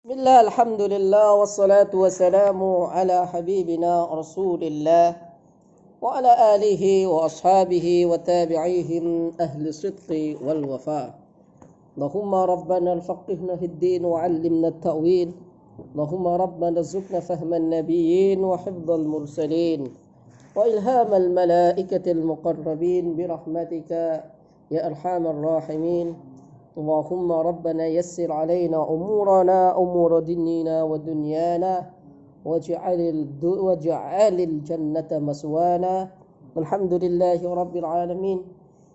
Bismillah, alhamdulillah, wassalatu wassalamu ala habibina rasulillah wa ala alihi wa ashabihi wa tabi'ihim ahli sidqi wal wafa. Allahumma rabbana al-faqihna fid din wa 'allimna at-ta'wil. Allahumma rabbana zukna fahman nabiyyin wa hifdhal mursalin wa ilhamal malaikatil muqarrabin birahmatika ya arhamar rahimin. اللهم ربنا يسر علينا أمورنا أمور ديننا ودنيانا واجعل الجنة مسوانا الحمد لله رب العالمين.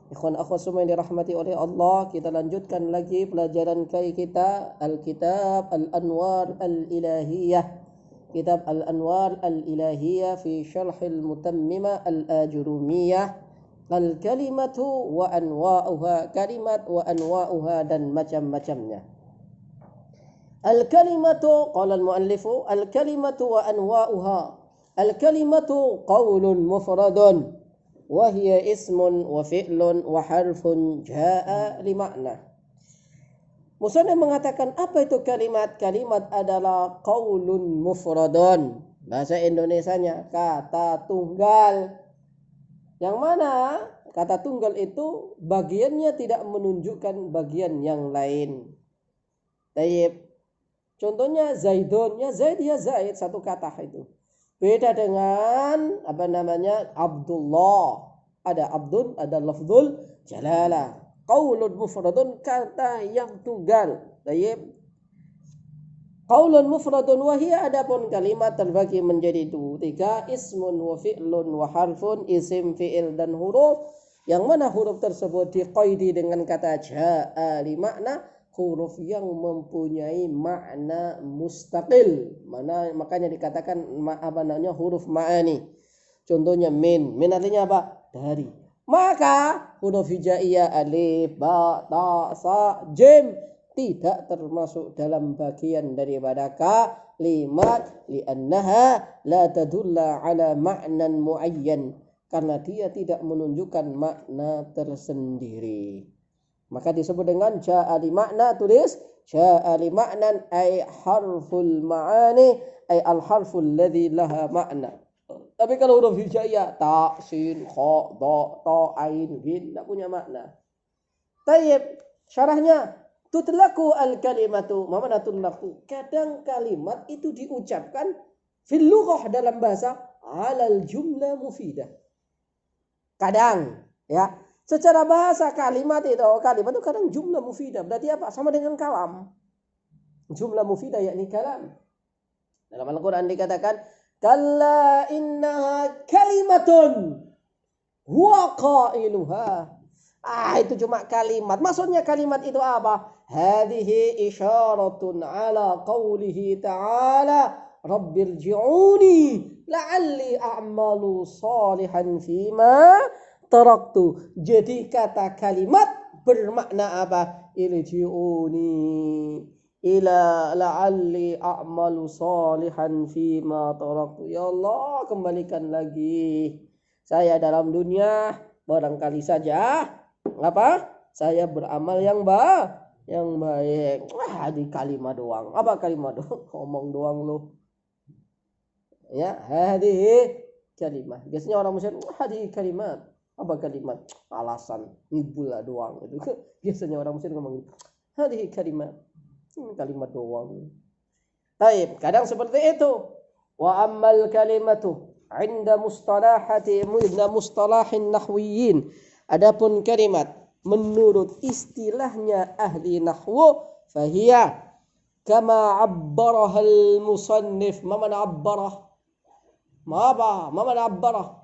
Ikhwan akhwat semua yang dirahmati oleh Allah, kita lanjutkan lagi pelajaran kita Al-Kitab Al-Anwar Al-Ilahiyah. Kitab Al-Anwar Al-Ilahiyah fi Syarhil Mutammimah Al-Ajurumiyah. Al-kalimatu wa anwa'uha, kalimat wa anwa'uha dan macam-macamnya. Al-kalimatu, qala al-muallifu, al-kalimatu wa anwa'uha. Al-kalimatu qawlun mufradun wa hiya ismun wa fi'lun wa harfun jaa'a li ma'na. Musannif mengatakan apa itu kalimat? Kalimat adalah qawlun mufradun. Bahasa Indonesianya kata tunggal. Yang mana kata tunggal itu bagiannya tidak menunjukkan bagian yang lain. Tayyib. Contohnya Zaidun, ya Zaid ya Zaid, satu kata itu. Beda dengan Abdullah. Ada Abdun, ada lafzul jalalah. Qaulun mufradun, kata yang tunggal. Tayyib. Qaulun mufradun wa hiya, adapun kalimat terbagi menjadi tiga, ismun wa fi'lun wa harfun, isim, fi'il dan huruf. Yang mana huruf tersebut diqaidi dengan kata jaa'a li makna, huruf yang mempunyai makna mustaqil. Makanya dikatakan huruf ma'ani. Contohnya min artinya apa? Dari. Maka huruf hijaiyah alif, ba, ta, sa, jim tidak termasuk dalam bagian daripada kalimat, li'annaha la tadulla ala ma'nan muayyan, karena dia tidak menunjukkan makna tersendiri. Maka disebut dengan ja'a li makna, tulis ja'a li ma'nan ay harful ma'ani, ay al harful ladzi laha makna. Tapi kalau huruf hijaiyah ta, sin, kha, dha, ta, ain, ghin, tidak punya makna. Tayyib, syarahnya tutlaku al-kalimatu, mana tutlaku? Kadang kalimat itu diucapkan fil lughah, dalam bahasa, alal jumlah mufidah. Kadang, ya, secara bahasa kalimat itu kadang jumlah mufidah. Berarti apa? Sama dengan kalam. Jumlah mufidah yakni kalam. Dalam Al-Quran dikatakan, kalla innaha kalimatun huwa qailuha. Itu cuma kalimat. Maksudnya kalimat itu apa? Hadhihi isyaratun ala qawlihi ta'ala rabbirji'uni la'alli a'malu salihan fima taraktu. Jadi kata kalimat bermakna apa? Irji'uni ila la'alli a'malu salihan fima taraktu. Ya Allah, kembalikan lagi saya dalam dunia, barangkali saja saya beramal yang baik. Di kalimat doang. Apa kalimat doang? Ngomong doang lo. Ya, hadhihi kalimat. Biasanya orang Muslim, hadhihi kalimat. Apa kalimat? Alasan, ngibul doang itu. Biasanya orang Muslim ngomong gitu. Hadhihi kalimat. Kalimat doang. Taib, kadang seperti itu. Wa ammal kalimatu 'inda mustalahin nahwiyyin. Adapun kalimat menurut istilahnya ahli nahwu, fahiya kama 'abbaraha al-musannif. Mana 'abbarah? Mana 'abbarah?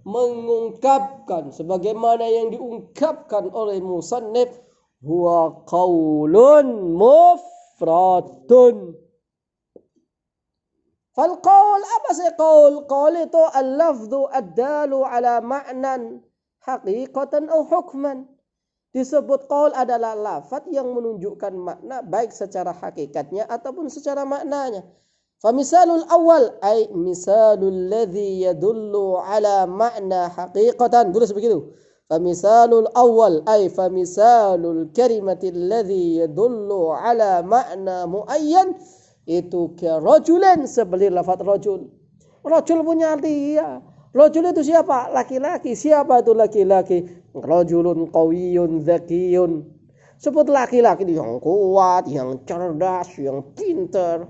Mengungkapkan sebagaimana yang diungkapkan oleh musannif, huwa qaulun mufradun. Fal qaul, apa sih qaul? Qaul itu al-lafdhu ad-dalu ala ma'nan haqiqatan atau hukman. Disebut qaul adalah lafaz yang menunjukkan makna baik secara hakikatnya ataupun secara maknanya. Fa misalul awal ay misalul ladzi yadullu ala ma'na haqiqatan. Tulis begitu. Famisalul awal ay famisalul kalimatil ladzi yadullu ala makna muayyan itu ke rajulin seperti lafaz rajul. Rajul punya arti ya. Rajul itu siapa? Laki-laki. Siapa itu laki-laki? Rajulun qawiyun zakiyun. Sebut laki-laki yang kuat, yang cerdas, yang pintar,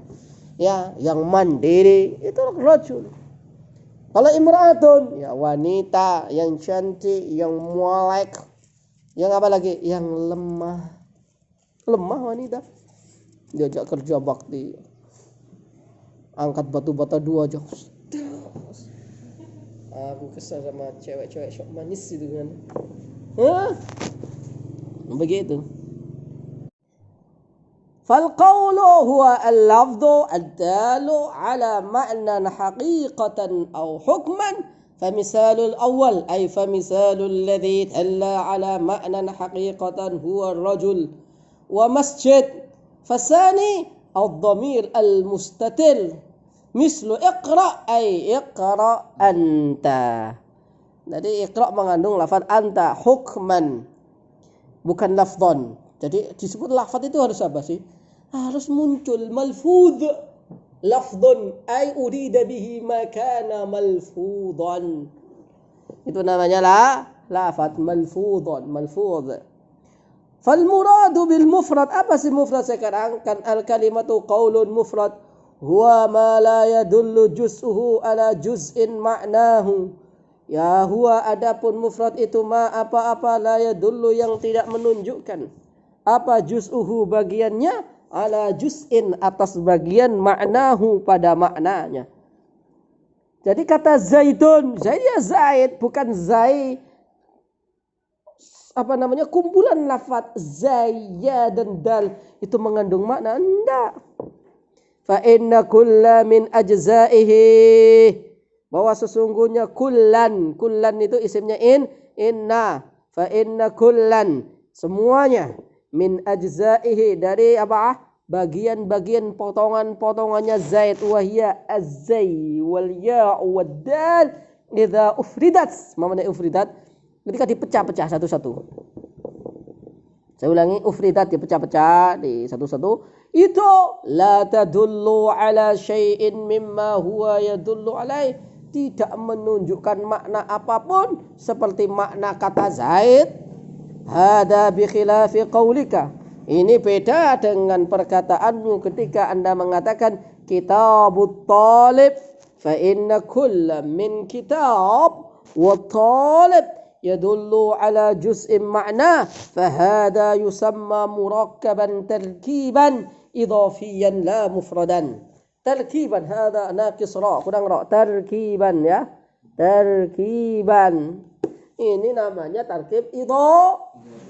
ya, yang mandiri, itu rajul. Kalau imra'atun, ya wanita yang cantik, yang mualek, yang apa lagi? Yang lemah. Lemah wanita. Diajak kerja bakti. Angkat batu-bata 2 aja. Aku kesal sama cewek-cewek sok manis itu kan. Begitu. فالقول هو اللفظ الدال على معنى حقيقة أو حكما فمثال الأول أي فمثال الذي دل على معنى حقيقة هو الرجل ومسجد فالثاني الضمير المستتر مثل اقرأ أي اقرأ أنت. Jadi iqra mengandung lafaz anta hukman bukan lafdhan. Jadi disebut lafaz itu harus apa sih? Harus muncul malfudh lafdhun ay urida bihi ma kana malfudhan. Itu namanya lafaz malfudhan, malfudh. Fal muradu bil mufrad, apa sih mufrad sekarang? Kan al kalimatu qaulun mufrad huwa ma la yadullu juz'uhu ala juz'in ma'nahu. Ya huwa adapun mufrad itu ma apa-apa la yadullu yang tidak menunjukkan apa juz'uhu bagiannya ala juz'in atas bagian ma'nahu pada maknanya. Jadi kata zaidun, zaid ya zaid, bukan zaid apa namanya kumpulan lafaz zaya dan dal itu mengandung makna, enggak. Fa inna kulla min ajzaihi, bahwa sesungguhnya kullan itu isimnya inna, fa inna kullan semuanya min ajzaihi dari apa? Bagian-bagian potongan-potongannya zaid wahya az-zai wal ya wad dal idza ufridat. Mana ufridat? Ketika dipecah-pecah satu-satu. Saya ulangi, ufridat dipecah-pecah di satu-satu. Itu la tadullu ala syai'in mimma huwa yadullu alaih. Tidak menunjukkan makna apapun seperti makna kata zaid. Hada bi khilafi qaulika. Ini beda dengan perkataanmu ketika Anda mengatakan kitabut talib. Fa inna kulla min kitab wa talib yadullu ala juz'in ma'na. Fahada yusamma murakkaban tarkiban idafiyan la mufradan. Tarkiban hada naqis ra, kurang ra, tarkiban ya. Tarkiban. Ini namanya tarkib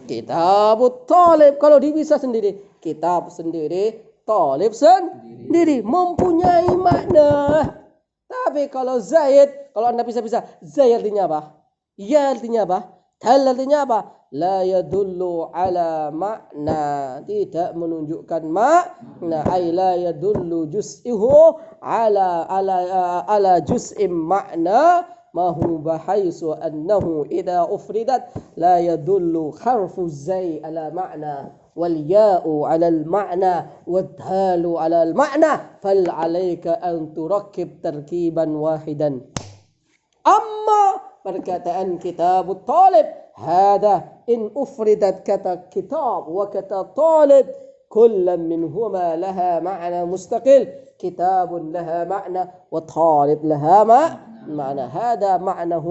kitabut talib. Kalau dipisah sendiri, kitab sendiri, talib sendiri, mempunyai makna. Tapi kalau zaid, kalau Anda pisah-pisah, zaid artinya apa? Ya artinya apa? Dal artinya apa? La yadullu ala makna, tidak menunjukkan makna. Ay la yadullu juz'ihu ala juz'im makna. ما هو بحيث أنه إذا أفردت لا يدل حرف الزي على معنى والياء على المعنى والدال على المعنى فعليك أن تركب تركيبا واحدا. أما perkataan kitab talib هذا إن أفردت كتا كتاب وكتا طالب كل منهما لها معنى مستقل. كتاب لها معنى وطالب لها معنى. هذا معناه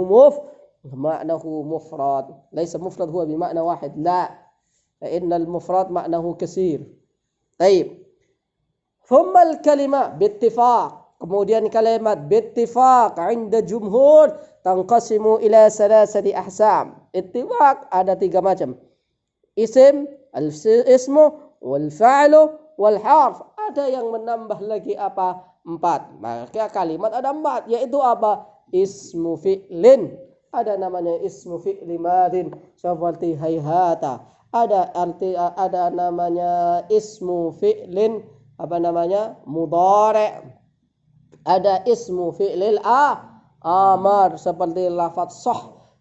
مفرد. ليس مفرد هو بمعنى واحد، لا، فإن المفرد معناه كثير. طيب. ثم الكلمة باتفاق. Kemudian kalimat bittifaq 'inda jumhur tanqasimu ila salasati ahsam. Ittifaq ada 3 macam. Isim, al-ismu, wal fa'lu, wal harf. Ada yang menambah lagi apa? 4. Maka kalimat ada 4, yaitu apa? Ismu fi'lin. Ada namanya ismu fi'li madin seperti hayhata. Ada namanya ismu fi'lin apa namanya? Mudhari'. Ada ismu fi'lil amar seperti lafaz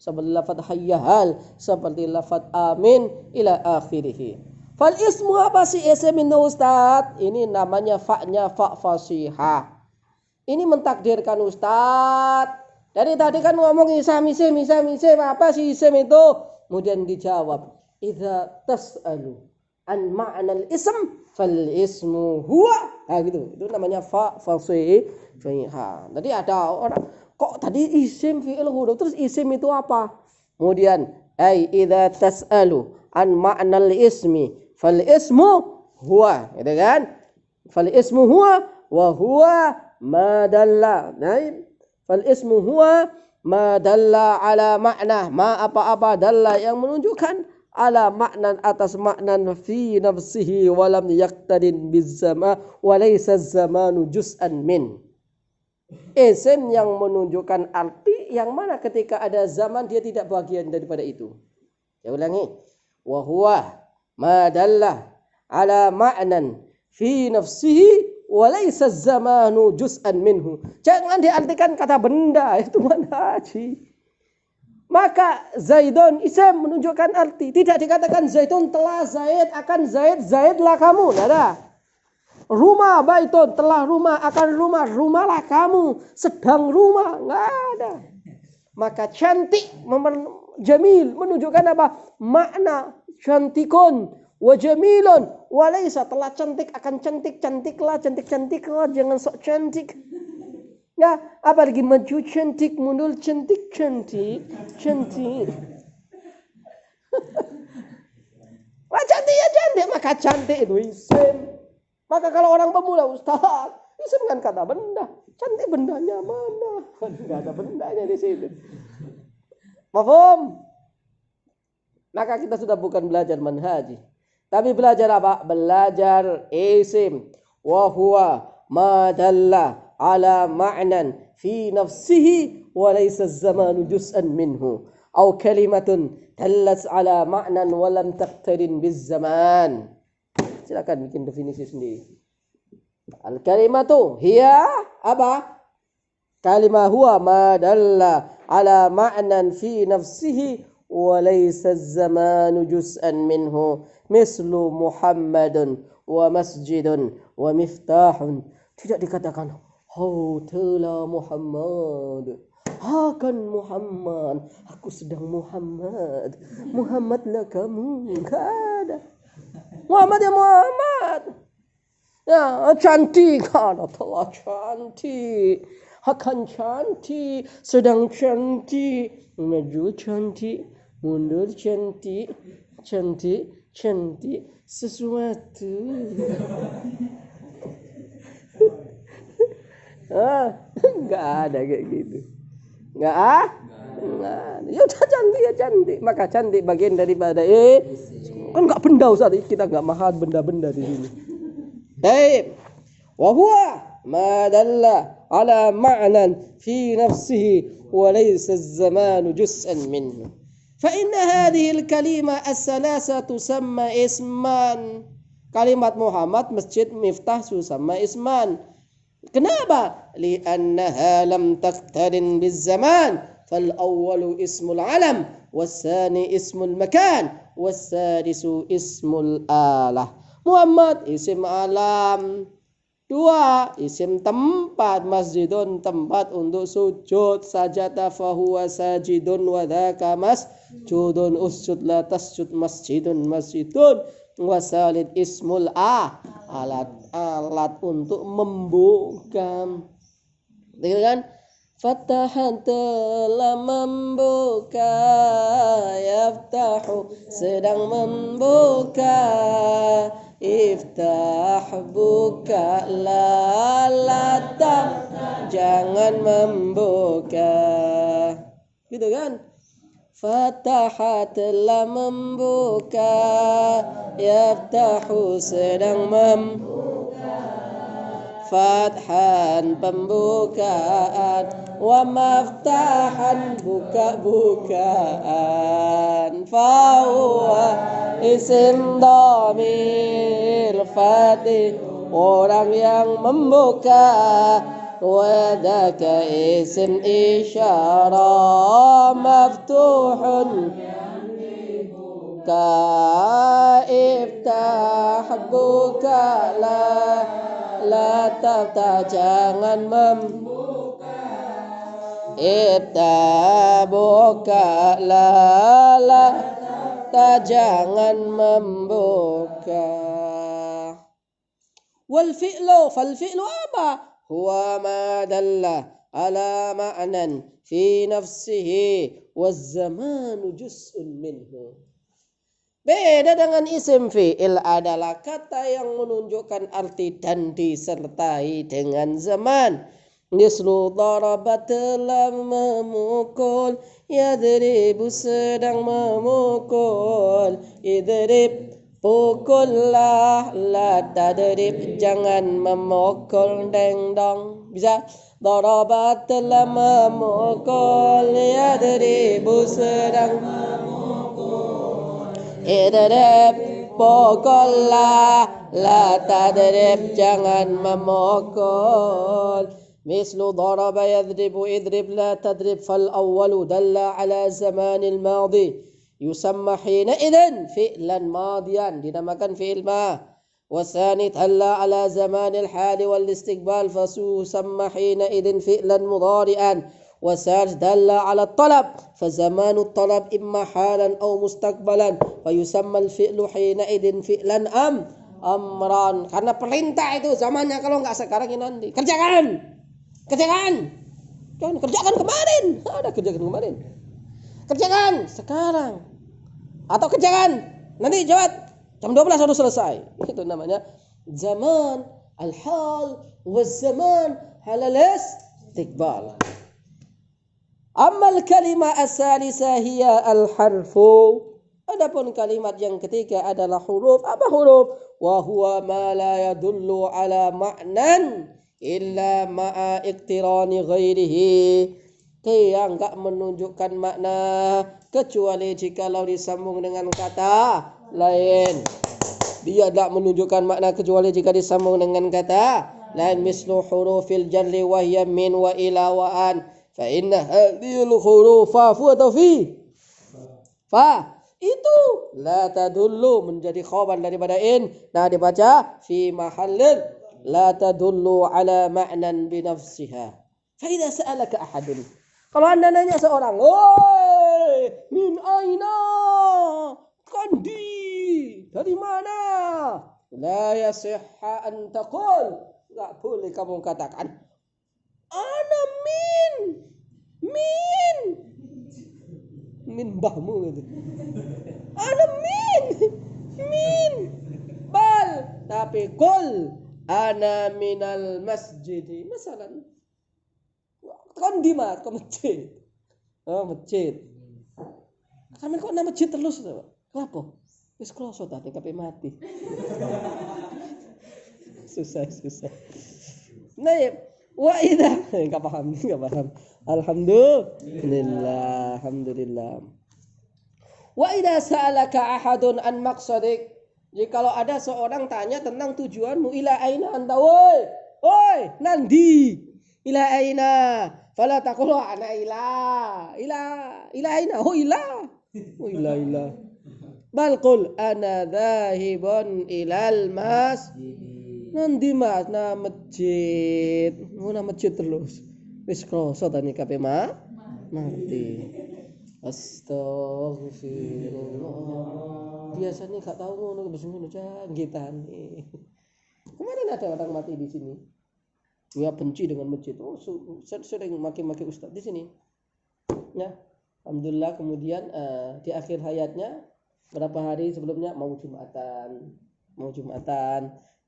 seperti lafaz hayyahal, seperti lafaz amin ila akhirih. Fal ismu apa sih isim itu Ustaz? Ini namanya fa-nya fa fasihah. Ini mentakdirkan Ustaz. Dari tadi kan ngomong isim apa sih isim itu? Kemudian dijawab, idza tas'alu an ma'nal ism fal ismu huwa. Nah gitu. Itu namanya fa fasihah. Tadi ada orang kok tadi isim fi'il huruf terus isim itu apa? Kemudian idza tas'alu an ma'nal ismi fal ismu huwa, gitu kan? Fal ismu huwa wa huwa ma dalla. Nah, fal ismu huwa ma dalla ala makna, ma apa-apa dalla yang menunjukkan ala maknan atas maknan fi nafsihi wa lam yaqtadin bizzama wa laysa zamanu juz'an min. Isim yang menunjukkan arti yang mana ketika ada zaman dia tidak bagian daripada itu. Saya ulangi. Wa huwa ma dalla ala maknan fi nafsihi walaysa zamanu juz'an minhu. Jangan diartikan kata benda, itu mana haji. Maka Zaidun isim menunjukkan arti. Tidak dikatakan Zaidun telah Zaid akan Zaid, Zaidlah kamu. Tidak ada. Rumah baitun telah rumah akan rumah, rumahlah kamu. Sedang rumah. Tidak ada. Maka cantik, jamil menunjukkan apa? Makna cantikun. Wa jamilun walaysa telah cantik akan cantiklah jangan sok cantik ya, apalagi maju cantik mundur cantik wah cantik ya cantik, maka cantik itu isim. Maka kalau orang pemula Ustaz, isim kan kata benda, cantik bendanya mana? Enggak ada bendanya di situ. Mafhum? Maka kita sudah bukan belajar manhaji, tapi belajar apa? Belajar isim. Wa huwa ma dalla ala ma'nan fi nafsihi wa laysa az-zamanu juz'an minhu. Aw kalimatun dallat ala ma'nan wa lam taqtarin biz-zaman. Silakan bikin definisi sendiri. Al-kalimatu hiya apa? Kalimah huwa ma dalla ala ma'nan fi nafsihi wa laysa az-zamanu juz'an minhu. Mislu Muhammadun wa masjidun wa miftahun. Tidak dikatakan hotel Muhammad, akan Muhammad, aku sedang Muhammad, Muhammadlah kamu. Enggak ada. Muhammad ya Muhammad. Ya cantik, Allah telah cantik, akan cantik, sedang cantik, maju cantik, mundur cantik, cantik sesuatu. Enggak ada kayak gitu. Enggak ada. Ya udah cantik ya cantik. Maka cantik bagian daripada kan enggak benda Ustaz. Kita enggak mahal benda-benda di sini. Baik. Wa huwa ma dalla ala ma'nan fi nafsihi wa laysa az-zamanu juz'an minhu. فإن هذه الكلمة الثلاثة تسمى اسمان. Kalimat Muhammad, masjid, miftah tusamma isman. Kenapa? Li'annaha lam taqtarin bizzaman. Fal awwalu ismul alam, wassani ismul makan, wassadisu ismul alah. Muhammad isim alam. 2 isim tempat, masjidun tempat untuk sujud, sajada fahuwa sajidun wa dzaka masjudun, usjud la tasjud masjidun wasalid ismul alat untuk membuka. Dengar kan? Fatahan telah membuka, yaftahu sedang membuka, iftah buka, lalata jangan membuka. Gitu kan? Fataha telah membuka, yaftahu sedang membuka, fathan pembukaan, wa maftahan buka-bukaan. Fahuwa isim dhamir fatih orang yang membuka, وذاك اسم إشارة مفتوح كافتح buka la tafta jangan buka la ta jangan membuka. Wal fi'lu fal fi'lu apa? Huwa ma dalla ala ma'nan fi nafsihi waz zamanu juz'un minhu. Beda dengan isim fi'il adalah kata yang menunjukkan arti dan disertai dengan zaman. Mislu daraba telah memukul, yadribu sedang memukul, idrib pukullah, la tadrib jangan memukul, deng dong. Bisa? Daraba telah memukul, yadribu sedang memukul, idrib pukullah, la tadrib jangan memukul. مثل ضرب يضرب اضرب لا تضرب فالأول دل على زمان الماضي يسمى حينئذ فعلا ماضيا dinamakan fi'il ma. والثاني دل على زمان الحال والاستقبال فيسمى حينئذ فعلا مضارعا. والثالث دل على الطلب فزمان الطلب إما حالا أو مستقبلا فيسمى الفعل حينئذ فعلا amran. Karena perintah itu zamannya, kalau nggak sekarang ini nanti. Kerjakan kemarin, ada kerjakan kemarin, kerjakan sekarang, atau kerjakan nanti jawab jam 12 harus selesai. Itu namanya zaman al-hal wa zaman halal istiqbal. Amma al-kalimah as-salisa hiya al-harfu. Adapun kalimat yang ketiga adalah huruf. Apa huruf? Wa huwa ma la yadullu ala ma'nan illa ma'a iktirani ghairihi. Yang enggak menunjukkan makna kecuali jikalau disambung dengan kata lain. Dia tidak menunjukkan makna kecuali jika disambung dengan kata lain. Mislu hurufil jarri wa hiya min wa ila wa an. Fa inna hadhil hurufa fu atau fi. Fa itu la tadullu menjadi khabar daripada in. Nah dibaca fi mahallin la tadullu ala ma'nan binafsiha. Fa idza sa'alaka ahadun, kalau anda nanya seorang, "Woi, min aina?" Kandi, dari mana? La yasihha an taqul, enggak boleh kamu katakan ana min bahmu gitu. Ana min bal, tapi qul ana minal masjid. Masalan kan di mana ke masjid. Masjid. Kan kok nama masjid terus to. Kenapa? Wis kloso tadi kape mati. Susah. Nah, wa idza enggak paham. Alhamdulillah. Wa idza sa'alaka ahadun an maqsadik. Jikalau ada seorang tanya tentang tujuanmu, ila aina anta, woi, nandi, ila aina, fala taqulu ana ila aina, ila. Bal qul ana dhahibun ilal masjid. Nandi mas na masjid, na masjid terus. Wis kroso tani kape mati. Astaghfirullah. Biasanya gak tahu ngono ngono janggitane. Kemarin ada orang mati di sini. Dia benci dengan masjid. Sering maki-maki ustaz di sini. Ya. Alhamdulillah kemudian di akhir hayatnya berapa hari sebelumnya mau Jumatan,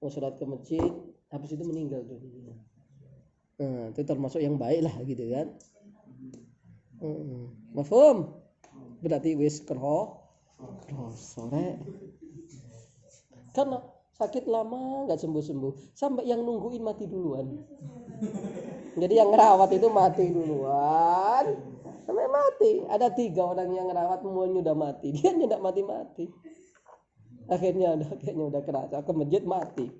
mau sholat ke masjid, habis itu meninggal dunia. Itu termasuk yang baik lah gitu kan. Mafhum? Berarti wis sore. Karena sakit lama nggak sembuh sampai yang nungguin mati duluan. Jadi yang ngerawat itu mati duluan sampai mati. Ada 3 orang yang ngerawat, semuanya udah mati, dia tidak mati. Akhirnya udah kerasa ke masjid mati.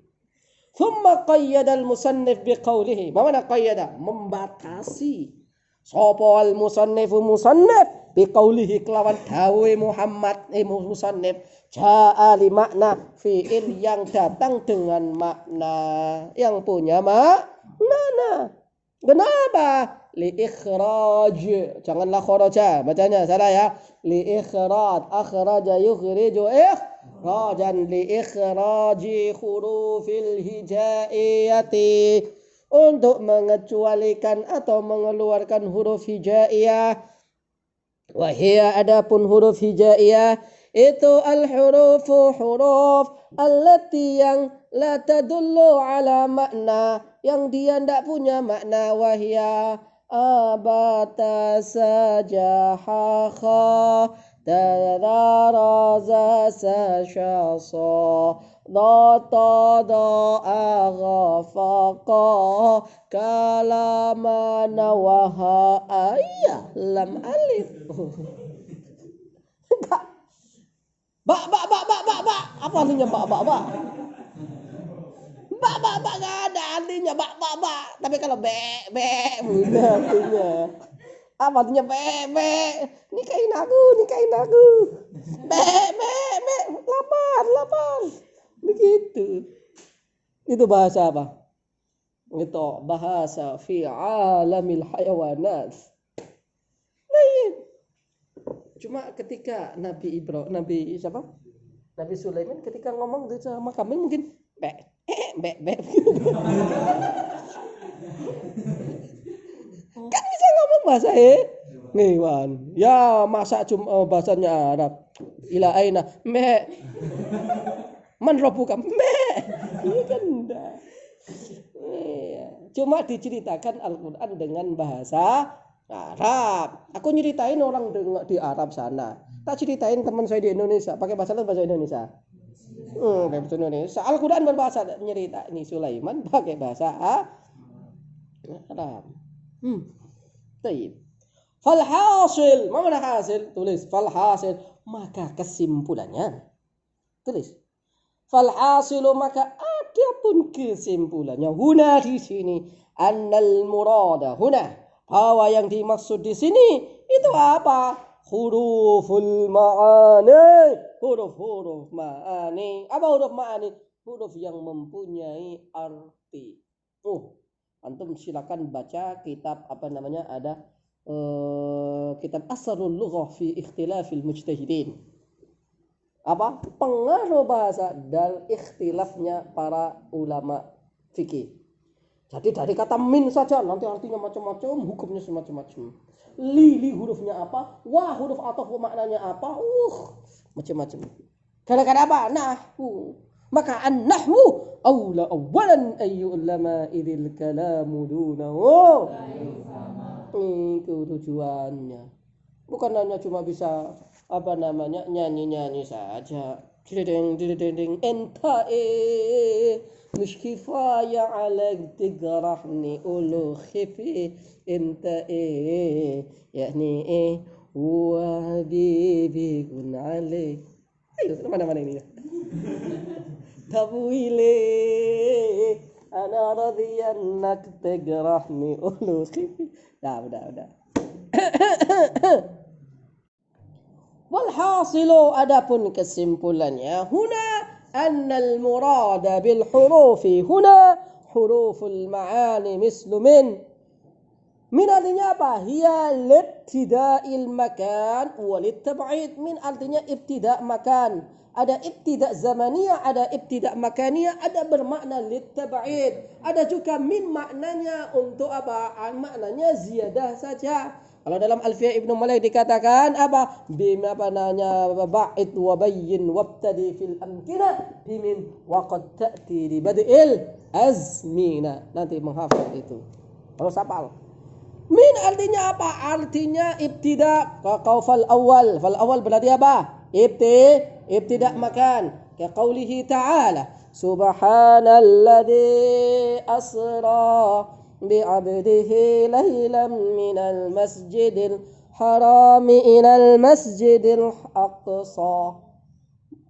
Thumma qayyada al-musannif biqaulihi. Mana qayyada? Membatasi. Sapa al-musannifu musannif biqaulihi kelawan dawe Muhammad musannif ja'a li makna fi'il yang datang dengan makna yang punya makna. Kenapa? Li ikhraj. Janganlah kharaja. Bacanya salah ya. Li ikhraj. Akhraja yukhriju ikhrajan li ikhraji hurufil hijaiyati. Untuk mengecualikan atau mengeluarkan huruf hijaiyah. Wahia adapun huruf hijaiyah itu al-hurufu huruf allati yang la tadullu ala makna, yang dia tidak punya makna. Wahia abata sajaha kha tadaraza sashasa data da'a faqa kalama nawaha ayah lam alif. Ba. Apa artinya ba? Ba nggak ada artinya ba. Tapi kalau be mudah artinya. Apa artinya be? Nikahin aku. Be. Lapar. Begitu. Itu bahasa apa? Itu bahasa fi alamil hayawanat. Cuma ketika Nabi Sulaiman ketika ngomong sama kambing mungkin be. Kan bisa ngomong bahasa hewan. Ya masa cuma bahasanya Arab. Ila aina me. Man rabbuka me. Ini kan enggak. Cuma diceritakan Al-Qur'an dengan bahasa Arab. Aku nyeritain orang di Arab sana. Tak ceritain teman saya di Indonesia pakai bahasa Indonesia. Bahasa Indonesia. Al-Qur'an berbahasa nyerita ini Sulaiman pakai bahasa Arab. Baik. Falhasil, mana hasil? Tulis falhasil, maka kesimpulannya. Tulis. Falhasilu maka adapun kesimpulannya. Huna di sini annal murada huna, bahwa yang dimaksud di sini itu apa? Huruful ma'ani. Huruf ma'ani. Apa huruf ma'ani? Huruf yang mempunyai arti. Antum silakan baca kitab ada kitab Asrarul Lughah fi Ikhtilafil Mujtahidin. Apa? Pengaruh bahasa dan ikhtilafnya para ulama fikih. Jadi dari kata min saja nanti artinya macam-macam, hukumnya semacam-macam. Li hurufnya apa? Wah huruf ataf maknanya apa? Macam-macam. Gara-gara apa? Nahwu. Maka an-nahwu awalan ayyulama idil kalamu dunahu. Itu tujuannya. Bukan hanya cuma bisa nyanyi saja. Ding enta مش كفاية عليك تجرحني قولوا خفي انت يعني هو حبيبي كن عليك. Ayo mana ini ya. Tabwili ana radiyannak تجرحني قولوا خفي. Udah. Walhasilu adapun kesimpulannya huna annal murada bil hurufi huna huruful ma'ani mislu min artinya apa? Hiya libtida'il makan walid tab'id. Min artinya ibtida' makan. Ada ibtida' zamaniyah, ada ibtida' makaniyah, ada bermakna lid tab'id. Ada juga min maknanya untuk apa? Maknanya ziyadah saja. Kalau dalam Alfiyah Ibnu Malik dikatakan apa? Ba'id wa bayyin wabtadi fil amkinah bimin wa qad ta'ti li bad'il azmina. Nanti menghafal itu. Harus hafal. Min artinya apa? Artinya ibtida. Fal awal berarti apa? Ibtida makan. Ka qaulihi ta'ala subhanalladzi asra bi'abdihi laylan minal masjidil harami ilal masjidil aqsa.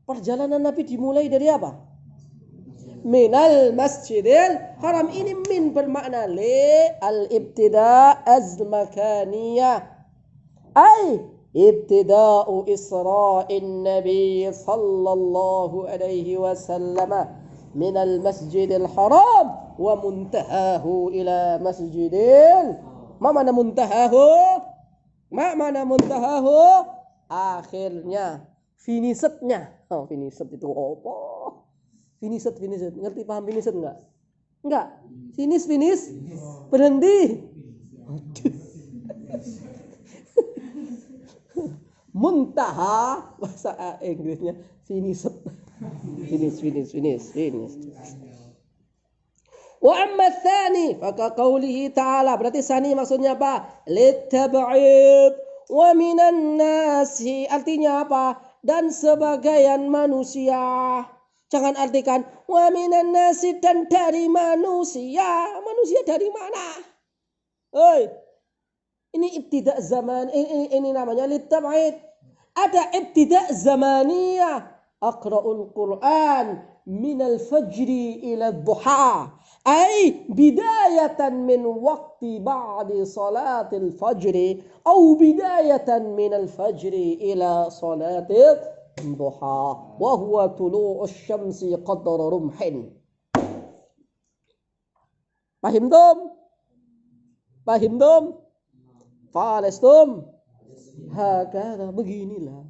Perjalanan Nabi dimulai dari apa? minal masjidil haram. Ini min bermakna li al-ibtida' az-makaniyah. Ay ibtida'u isra'in nabi sallallahu alaihi wasallam minal masjidil haram wa muntahahu ila masjidil. Ma mana muntahahu? Akhirnya, finishetnya. Oh, finishet itu apa? Finishet. Ngerti paham finishet enggak? Enggak. Finish. Berhenti. Muntaha bahasa Inggrisnya finishet. Finish. Wa amma tsani faka qaulihi ta'ala, berarti tsani maksudnya apa? Litab'id wa minan nasi, artinya apa? Dan sebagian manusia. Jangan artikan wa minan nasi dan dari manusia. Manusia dari mana? Oi. Ini ibtida' zaman, ini namanya litab'id. Ada ibtida' zamaniyah. Aqra'ul Qur'an minal fajri ila duha. Ay bidayatan min waqti ba'di salatil fajri atau bidayatan min al-fajri ila salatil duha wa huwa tulu'us syamsi qadra rumhin. Pahim tum? Falastum? Hakada, beginilah.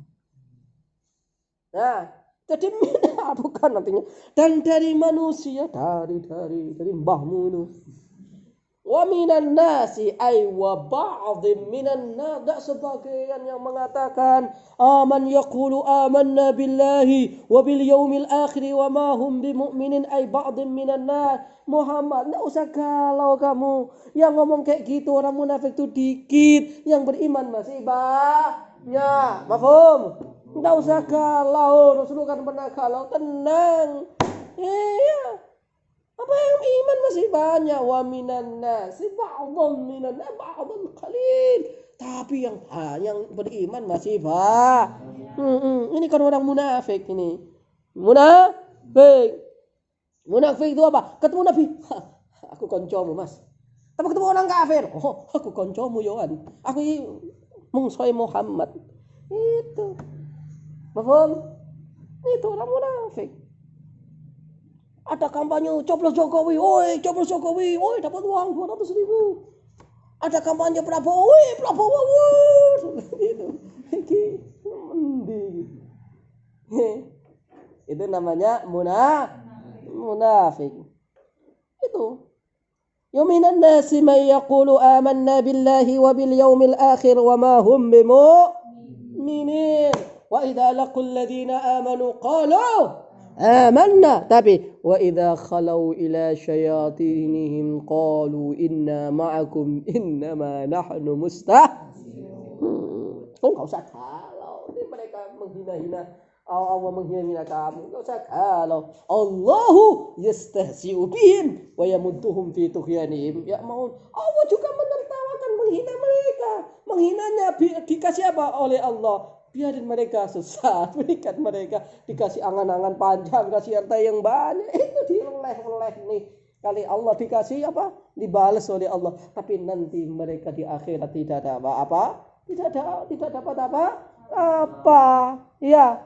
Nah, jadi bukan artinya dan dari manusia, dari mbahmu itu. Wa minan nasi ay wa ba'dhin minan nas, sebagian yang mengatakan aman yaqulu amanna billahi wa bil yaumil akhir wa ma hum bimu'minin, ay ba'dhin minan nas. Muhammad, enggak usah galau kamu. Yang ngomong kayak gitu orang munafik itu dikit, yang beriman masih banyak. Mafhum? Enggak usah galau, Rasulullah kan pernah galau, tenang. Iya. Apa yang iman masih banyak. Wa minan nasi ba'dhum minan nas ba'dhum qalil. Tapi yang beriman masih banyak. Ini kan orang munafik ini. Munafik itu apa? Ketemu Nabi, aku koncomu mas. Tapi ketemu orang kafir, oh aku koncomu Yohan. Aku mungsoi Muhammad. Itu. Paham? Itu orang munafik. Ada kampanye coblos Jokowi, coblos Jokowi, dapat uang 200.000. Ada kampanye Prabowo, Prabowo, itu. Itu namanya munafik. Itu. Yuminan nasi man yaqulu amanna billahi wa bil yaumil akhir wa ma hum bimu'minin. Wa idza laqul ladzina amanu qalu amanna, tapi wa idza khalau ila syayatinihim qalu inna ma'akum innama nahnu mustahzi'un. Enggak usah kalau ini mereka menghina-hina Allah, menghina kamu. Enggak usah kalau Allahu yastahzi'u bihim wa yamudduhum fi tughyanihim ya'maun. Allah juga menertawakan menghina mereka. Menghinanya dikasih apa oleh Allah? Biarin mereka sesat, berikan mereka dikasih angan-angan panjang, kasih harta yang banyak, itu dileleh-leleh nih. Kali Allah dikasih apa? Dibalas oleh Allah. Tapi nanti mereka di akhirat tidak ada apa-apa, tidak dapat apa? Ya.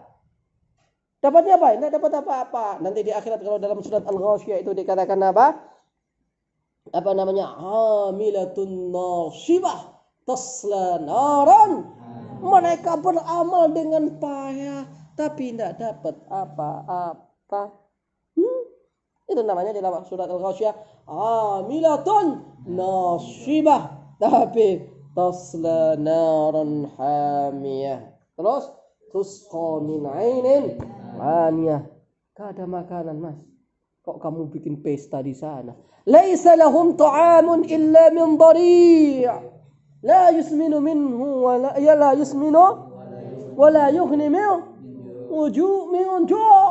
Dapatnya apa? Tidak dapat apa-apa. Nanti di akhirat kalau dalam surat Al-Ghasyiyah itu dikatakan apa? Apa namanya? Amilatun nasibah tasla naran. Mereka beramal dengan payah tapi tidak dapat apa-apa. Itu namanya di dalam surat Al-Ghasyiyah amilatun nasibah tapi tasla naran hamiyah. Terus tusqa min ainin aniyah. Gak ada makanan mas. Kok kamu bikin pesta di sana? Laisa lahum ta'amun illa min dhari'. La yusminu minhu wala yusminu wala yughni min ju'.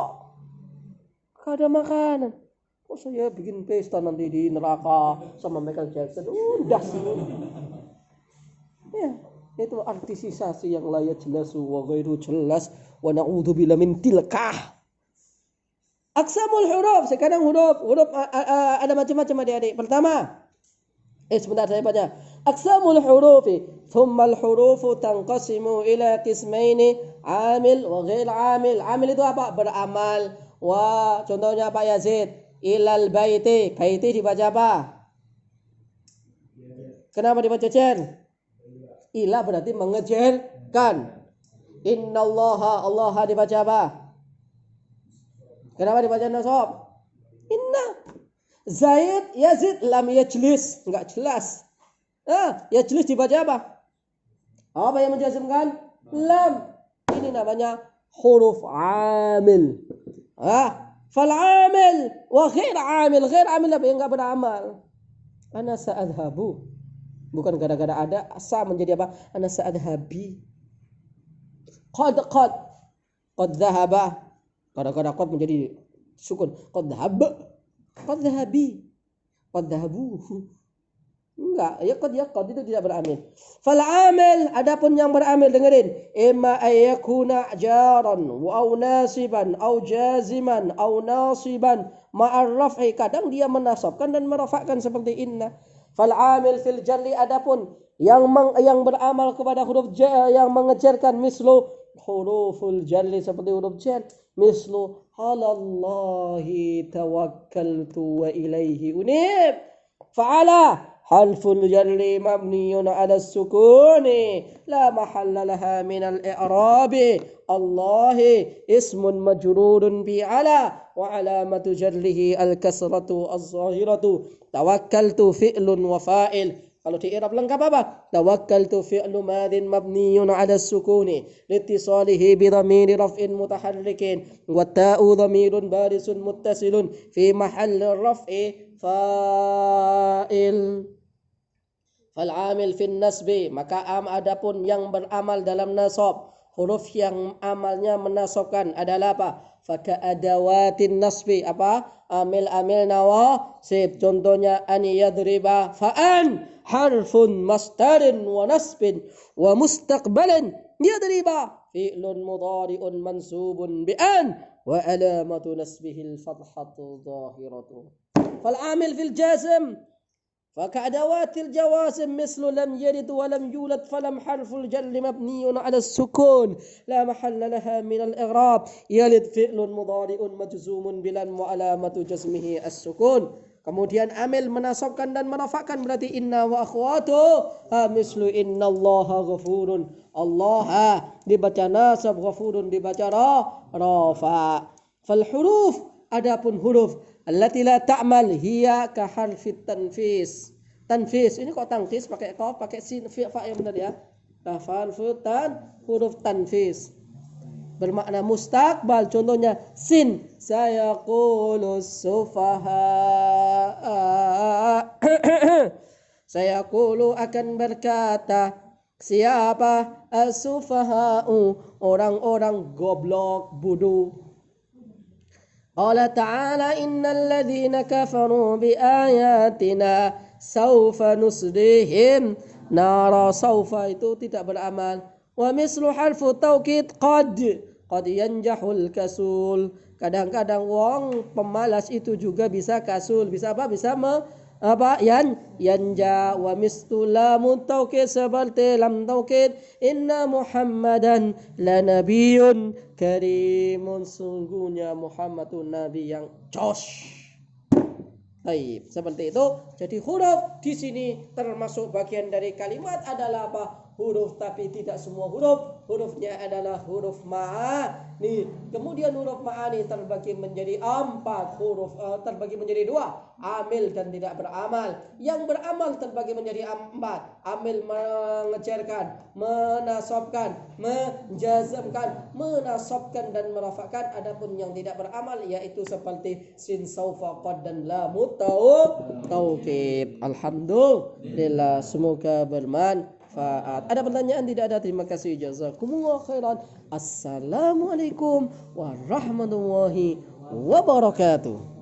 Gak ada makanan. Kok saya bikin pesta nanti di neraka sama Michael Jackson? Udah sih. Ya, itu artisisasi yang la jelas wa ghairu jelas wa na'udzubillah min tilkah. Aqsamul huruf, sekarang huruf ada macam-macam adik-adik. Pertama, sebentar saya baca. Aqsamul hurufi, thumma al-hurufu tanqasimu ila qismaini, amil wa ghair amil. Amil itu apa? Beramal. Wa contohnya Pak Yazid, ilal baiti. Baiti dibaca apa? Kenapa dibaca cer? Ila berarti mengejarkan. Innallaha, Allah dibaca apa? Kenapa dibaca nasab? Inna. Zaid, Yazid, lam yajlis. Enggak jelas. Yajlis dibaca apa? Apa yang menjazmkan? Lam. Ini namanya huruf amil. Fal amil wa ghair amil. Ghair amil apa yang enggak beramal? Ana sa'adhabu. Bukan gara-gara ada sa menjadi apa? Ana sa'adhabi. Qad dhahaba. Kadang-kadang qad menjadi sukun. Qad dhahaba. Qad dhahabi. Qad dhahabu. Enggak, qad itu tidak beramil. Fal amil, adapun yang beramil dengerin. Imma ayyakuna jaran au nasiban au jaziman au nasiban ma'ar raf'i. Kadang dia menasabkan dan merafakkan seperti inna. Fal amil fil jarri, adapun yang beramal kepada huruf jar yang mengejarkan mislu huruful jarri seperti huruf jar, mislu halallahi tawakkaltu wa ilaihi unib. Fa'ala harful jarri mabniyun 'ala as-sukuni la mahalla laha min al-i'rabi. Allahi ismun majrurun bi 'ala wa 'alamatu jarrihi al-kasratu az-zahiratu. Tawakkaltu fi'lun wa fa'il. Kalau di i'rab lengkap apa? Tawakkaltu fi'lu madin mabniyun 'ala as-sukuni liittisalihi bi dhamiri raf'in mutaharrikin wa ta'u dhamirun barisun muttasilun fi mahalli raf'i fa'il. Fal 'amil fin nasbi, maka adapun yang beramal dalam nasab, huruf yang amalnya menasabkan adalah apa? Faka adawatin nasbi, apa? Amil nawasib. Contohnya an yadriba, fa'an harfun masdarin wa nasbin wa mustaqbalin. Yadriba fi'lun mudhari'un mansubun bi an wa alamatu nasbihi al-fathatu dhahiratu. Fal amil fil jazm فكأدوات الجوازم مثل لم يلد ولم يولد فلم حرف الجر مبني على السكون لا محل لها من الإعراب يلد فعل مضارع مجزوم بلن وعلامة جزمه السكون. Kemudian amil menasabkan dan menafakkan berarti inna wa akhwatu mislu innallaha ghafurun. Allah dibaca nasab, ghafurun dibaca rafa. Fal huruf, adapun huruf allati la ta'mal hiya ka harfit tanfis. Tanfis ini kok tanfis pakai qaf, pakai sin, fa yang benar ya. Huruf tanfis bermakna mustaqbal. Contohnya sin, sayaqulu sufaha. Sayaqulu akan berkata siapa? As-sufaha'u, orang-orang goblok, bodoh. Qala ta'ala innal ladzina kafaru bi ayatina saufa nuslihim nara. Saufa itu tidak beramal. Wa mislu harfu taukid qad yanjahul kasul. Kadang-kadang wong pemalas itu juga bisa kasul, bisa apa? Bisa yanja. Wa mislu lam taukid seperti lam taukid inna Muhammadan lanabiyyun karimun. Sungguhnya Muhammadun nabi yang jos. Baik, seperti itu. Jadi huruf di sini termasuk bagian dari kalimat adalah apa? Huruf, tapi tidak semua huruf. Hurufnya adalah huruf ma'ani. Kemudian huruf ma'ani terbagi menjadi 4 huruf, terbagi menjadi 2, amil dan tidak beramal. Yang beramal terbagi menjadi 4. Amil mengejarkan, menasabkan, menjazmkan, menasabkan dan merafakkan. Adapun yang tidak beramal yaitu seperti sin, saufa, qad dan lamut taukid. Alhamdulillah, semoga bermanfaat. Ada pertanyaan? Tidak ada. Terima kasih. Jazakumullah khairan. Assalamualaikum warahmatullahi wabarakatuh.